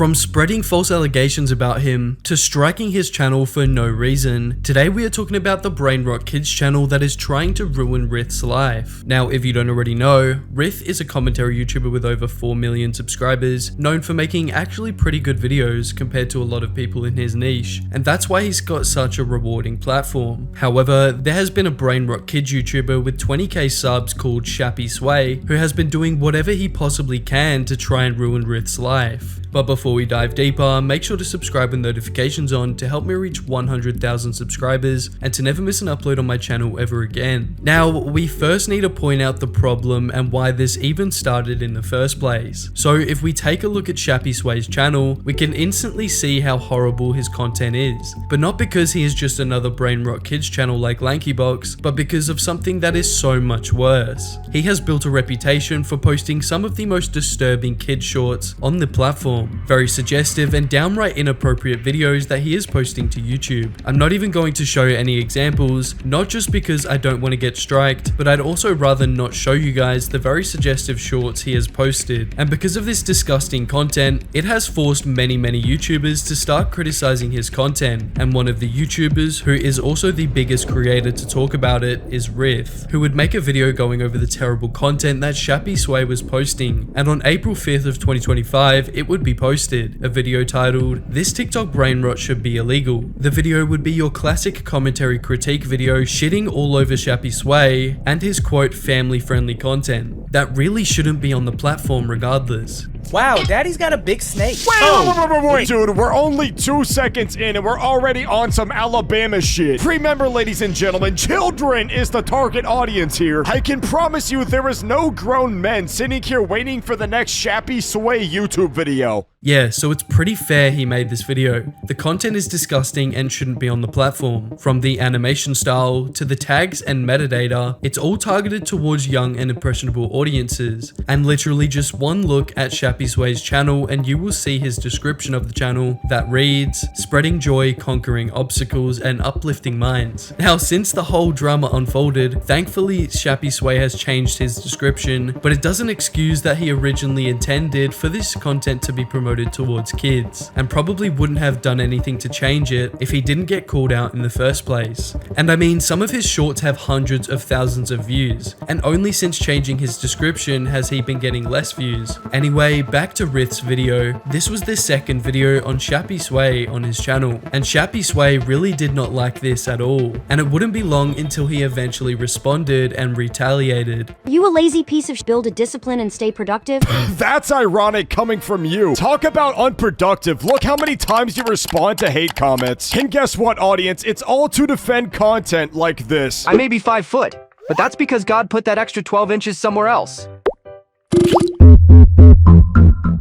From spreading false allegations about him to striking his channel for no reason, today we are talking about the Brainrot Kids channel that is trying to ruin Ryth's life. Now, if you don't already know, Ryth is a commentary YouTuber with over 4 million subscribers, known for making actually pretty good videos compared to a lot of people in his niche, and that's why he's got such a rewarding platform. However, there has been a Brainrot Kids YouTuber with 20k subs called Shappy Sway, who has been doing whatever he possibly can to try and ruin Ryth's life. But before we dive deeper, make sure to subscribe with notifications on to help me reach 100,000 subscribers and to never miss an upload on my channel ever again. Now, we first need to point out the problem and why this even started in the first place. So if we take a look at ShappySway's channel, we can instantly see how horrible his content is. But not because he is just another Brainrot Kids channel like Lankybox, but because of something that is so much worse. He has built a reputation for posting some of the most disturbing kid shorts on the platform. Very suggestive and downright inappropriate videos that he is posting to YouTube. I'm not even going to show any examples, not just because I don't want to get striked, but I'd also rather not show you guys the very suggestive shorts he has posted. And because of this disgusting content, it has forced many YouTubers to start criticizing his content. And one of the YouTubers who is also the biggest creator to talk about it is Ryth, who would make a video going over the terrible content that Shappy Sway was posting. And on April 5th of 2025, it would be posted, a video titled, "This TikTok brainrot should be illegal." The video would be your classic commentary critique video shitting all over Shappy Sway and his quote family-friendly content that really shouldn't be on the platform regardless. Wow, Daddy's got a big snake. Wait, dude, we're only 2 seconds in and we're already on some Alabama shit. Remember, ladies and gentlemen, children is the target audience here. I can promise you there is no grown men sitting here waiting for the next Shappy Sway YouTube video. Yeah, so it's pretty fair he made this video. The content is disgusting and shouldn't be on the platform. From the animation style to the tags and metadata, it's all targeted towards young and impressionable audiences. And literally just one look at Shappy Sway's channel and you will see his description of the channel that reads, "Spreading joy, conquering obstacles, and uplifting minds." Now, since the whole drama unfolded, thankfully Shappy Sway has changed his description, but it doesn't excuse that he originally intended for this content to be promoted towards kids, and probably wouldn't have done anything to change it if he didn't get called out in the first place. And I mean, some of his shorts have hundreds of thousands of views, and only since changing his description has he been getting less views. Anyway, back to Ryth's video. This was the second video on Shappy Sway on his channel, and Shappy Sway really did not like this at all, and it wouldn't be long until he eventually responded and retaliated. You a lazy piece of build a discipline and stay productive? That's ironic coming from you. Talk about unproductive. Look how many times you respond to hate comments. And guess what, audience? It's all to defend content like this. I may be 5 foot, but that's because God put that extra 12 inches somewhere else.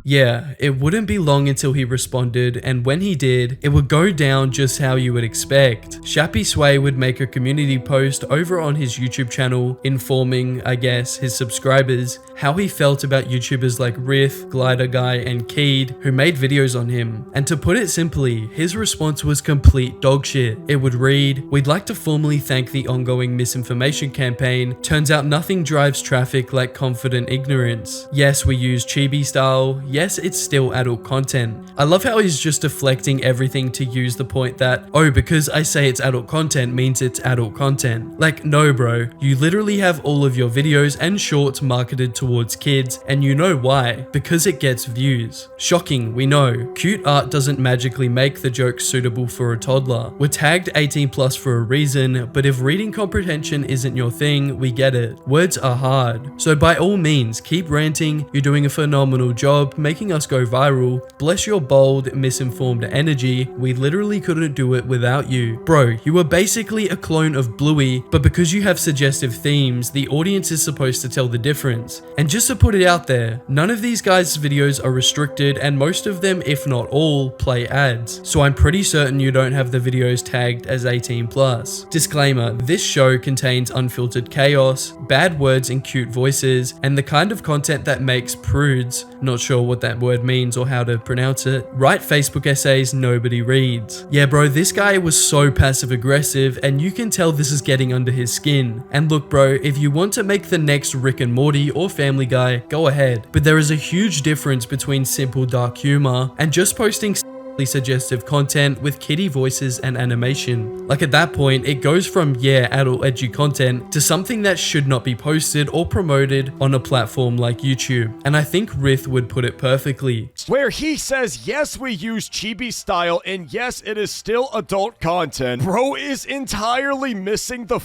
Yeah, it wouldn't be long until he responded, and when he did, it would go down just how you would expect. Shappy Sway would make a community post over on his YouTube channel informing, I guess, his subscribers how he felt about YouTubers like Ryth, Glider Guy, and Keed who made videos on him. And to put it simply, his response was complete dogshit. It would read, "We'd like to formally thank the ongoing misinformation campaign. Turns out nothing drives traffic like confident ignorance. Yes, we use chibi style. Yes, it's still adult content." I love how he's just deflecting everything to use the point that, oh, because I say it's adult content means it's adult content. Like, no bro, you literally have all of your videos and shorts marketed towards kids, and you know why, because it gets views. Shocking, we know. Cute art doesn't magically make the joke suitable for a toddler. We're tagged 18+ for a reason, but if reading comprehension isn't your thing, we get it. Words are hard. So by all means, keep ranting. You're doing a phenomenal job making us go viral. Bless your bold, misinformed energy. We literally couldn't do it without you. Bro, you are basically a clone of Bluey, but because you have suggestive themes, the audience is supposed to tell the difference. And just to put it out there, none of these guys' videos are restricted, and most of them, if not all, play ads. So I'm pretty certain you don't have the videos tagged as 18+. Disclaimer, this show contains unfiltered chaos, bad words and cute voices, and the kind of content that makes prudes, not sure what that word means or how to pronounce it. Write Facebook essays nobody reads. Yeah bro, this guy was so passive aggressive and you can tell this is getting under his skin. And look bro, if you want to make the next Rick and Morty or Family Guy, go ahead. But there is a huge difference between simple dark humor and just posting suggestive content with kiddie voices and animation. Like at that point, it goes from adult edgy content to something that should not be posted or promoted on a platform like YouTube. And I think Ryth would put it perfectly. Where he says, yes, we use chibi style, and yes, it is still adult content. Bro is entirely missing the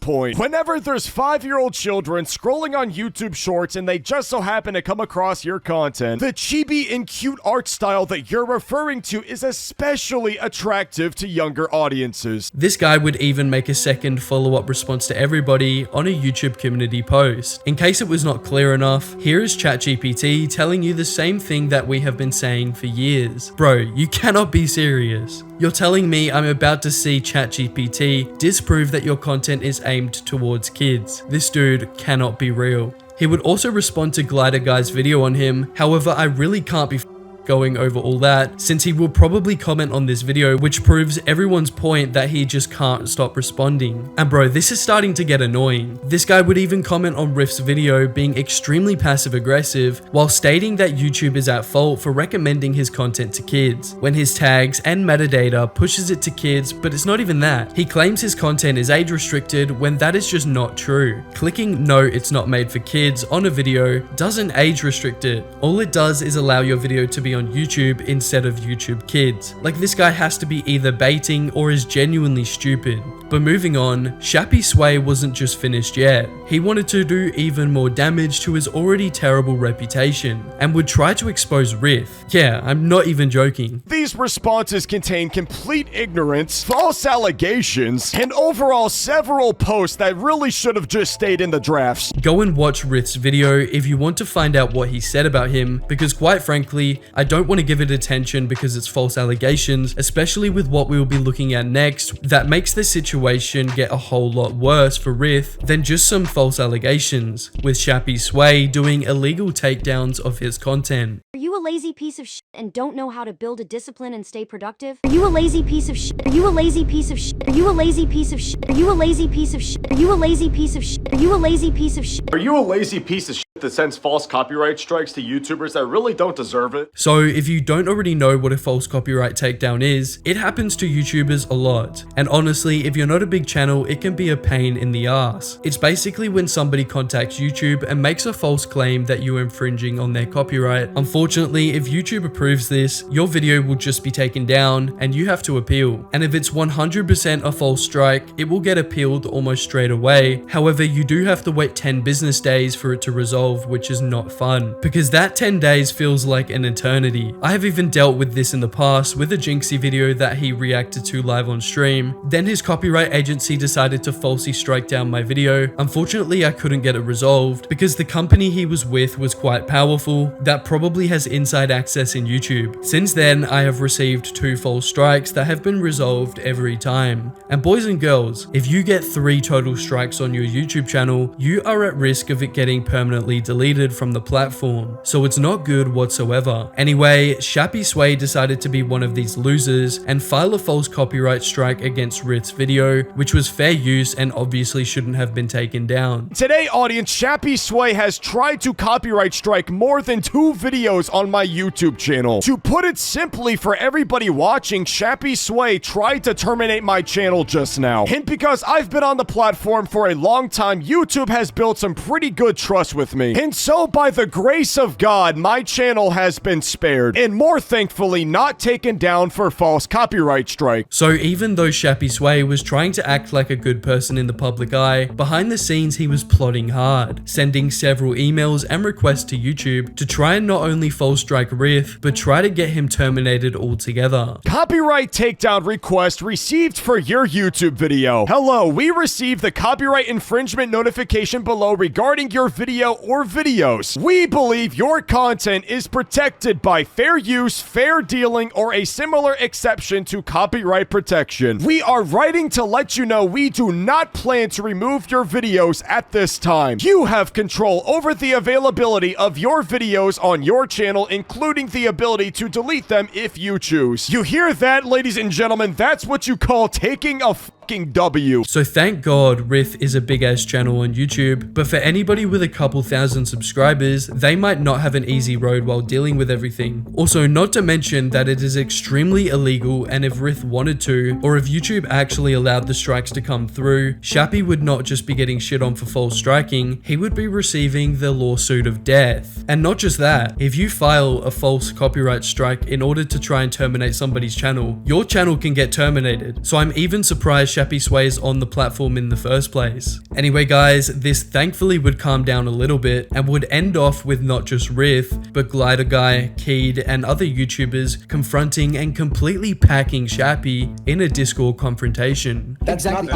point. Whenever there's 5-year-old children scrolling on YouTube Shorts and they just so happen to come across your content, the chibi and cute art style that you're referring to is especially attractive to younger audiences. This guy would even make a second follow-up response to everybody on a YouTube community post. In case it was not clear enough, here is ChatGPT telling you the same thing that we have been saying for years. Bro, you cannot be serious. You're telling me I'm about to see ChatGPT disprove that your content is aimed towards kids. This dude cannot be real. He would also respond to Glider Guy's video on him. However, I really can't be going over all that since he will probably comment on this video, which proves everyone's point that he just can't stop responding. And bro, this is starting to get annoying. This guy would even comment on Ryth's video being extremely passive aggressive while stating that YouTube is at fault for recommending his content to kids when his tags and metadata pushes it to kids, but it's not even that. He claims his content is age restricted when that is just not true. Clicking no, it's not made for kids on a video doesn't age restrict it. All it does is allow your video to be on YouTube instead of YouTube Kids. Like, this guy has to be either baiting or is genuinely stupid. But moving on, Shappy Sway wasn't just finished yet. He wanted to do even more damage to his already terrible reputation and would try to expose Ryth. Yeah, I'm not even joking. These responses contain complete ignorance, false allegations, and overall several posts that really should have just stayed in the drafts. Go and watch Ryth's video if you want to find out what he said about him, because quite frankly, I don't want to give it attention because it's false allegations, especially with what we will be looking at next, that makes the situation get a whole lot worse for Ryth than just some false allegations, with Shappy Sway doing illegal takedowns of his content. Are you a lazy piece of shit and don't know how to build a discipline and stay productive? Are you a lazy piece of shit? Are you a lazy piece of shit? Are you a lazy piece of shit? Are you a lazy piece of shit? Are you a lazy piece of shit? Are you a lazy piece of shit? Are you a lazy piece of shit that sends false copyright strikes to YouTubers that really don't deserve it? So if you don't already know what a false copyright takedown is, it happens to YouTubers a lot. And honestly, if you're not a big channel, it can be a pain in the ass. It's basically when somebody contacts YouTube and makes a false claim that you're infringing on their copyright. Unfortunately, if YouTube approves this, your video will just be taken down and you have to appeal. And if it's 100% a false strike, it will get appealed almost straight away. However, you do have to wait 10 business days for it to resolve, which is not fun, because that 10 days feels like an eternity. I have even dealt with this in the past with a Jinxie video that he reacted to live on stream. Then his copyright agency decided to falsely strike down my video. Unfortunately, I couldn't get it resolved because the company he was with was quite powerful, that probably has inside access in YouTube. Since then, I have received 2 false strikes that have been resolved every time. And boys and girls, if you get 3 total strikes on your YouTube channel, you are at risk of it getting permanently deleted from the platform. So it's not good whatsoever. Anyway, Shappy Sway decided to be one of these losers and file a false copyright strike against Ryth's video, which was fair use and obviously shouldn't have been taken down. Today, audience, Shappy Sway has tried to copyright strike more than 2 videos on my YouTube channel. To put it simply for everybody watching, Shappy Sway tried to terminate my channel just now. And because I've been on the platform for a long time, YouTube has built some pretty good trust with me. And so, by the grace of God, my channel has been spared, and more thankfully, not taken down for false copyright strike. So even though Shappy Sway was trying to act like a good person in the public eye, behind the scenes he was plotting hard, sending several emails and requests to YouTube to try and not only false strike Ryth, but try to get him terminated altogether. Copyright takedown request received for your YouTube video. Hello, we received the copyright infringement notification below regarding your video or videos. We believe your content is protected by fair use, fair dealing, or a similar exception to copyright protection. We are writing to let you know we do not plan to remove your videos at this time. You have control over the availability of your videos on your channel, including the ability to delete them if you choose. You hear that, ladies and gentlemen? That's what you call taking a fucking W. So thank God Ryth is a big ass channel on YouTube, but for anybody with a couple thousand subscribers, they might not have an easy road while dealing with everything. Also, not to mention that it is extremely illegal, and if Ryth wanted to, or if YouTube actually allowed the strikes to come through, Shappy would not just be getting shit on for false striking, he would be receiving the lawsuit of death. And not just that, if you file a false copyright strike in order to try and terminate somebody's channel, your channel can get terminated. So I'm even surprised ShappySway is on the platform in the first place. Anyway guys, this thankfully would calm down a little bit and would end off with not just Ryth, but Glider Guy, Keed, and other YouTubers confronting and completely packing Shappy in a Discord confrontation. Exactly.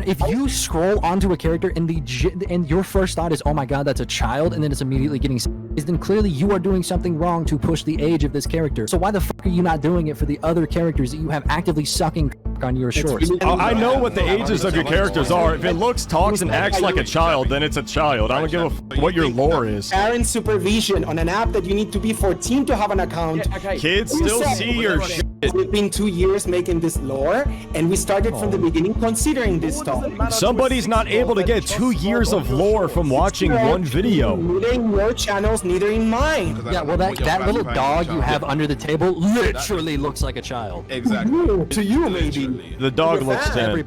If you scroll onto a character and your first thought is, oh my god, that's a child, and then it's immediately getting then clearly you are doing something wrong to push the age of this character. So why the fuck are you not doing it for the other characters that you have actively sucking on your shorts? I know what the ages of your characters are. If it looks, talks, and acts like a child, then it's a child. I don't give a f what your lore is. Parent supervision on an app that you need to be 14 to have an account. Kids still see your shit. We've been 2 years making this lore, and we started from the beginning considering this stuff. Somebody's not able to get 2 years of lore from watching one video. Neither in your channels, neither in mine. Yeah, well, that little dog you have under the table literally looks like a child. Exactly. To you, maybe. The dog looks 10.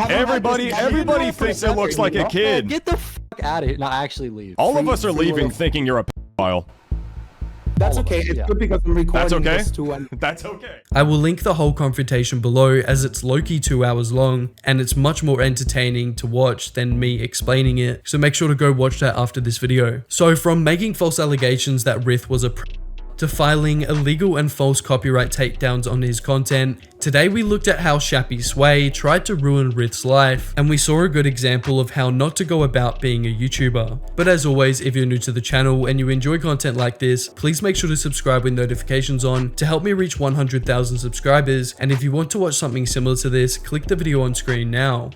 Everybody thinks it looks like a kid. Get the fuck out of here. No, actually leave. All of us are leaving thinking you're a pedophile. That's okay. It's good because I'm recording this too. That's okay. I will link the whole confrontation below, as it's low-key 2 hours long and it's much more entertaining to watch than me explaining it. So make sure to go watch that after this video. So from making false allegations that Ryth was a to filing illegal and false copyright takedowns on his content, today we looked at how ShappySway tried to ruin Ryth's life, and we saw a good example of how not to go about being a YouTuber. But as always, if you're new to the channel and you enjoy content like this, please make sure to subscribe with notifications on to help me reach 100,000 subscribers, and if you want to watch something similar to this, click the video on screen now.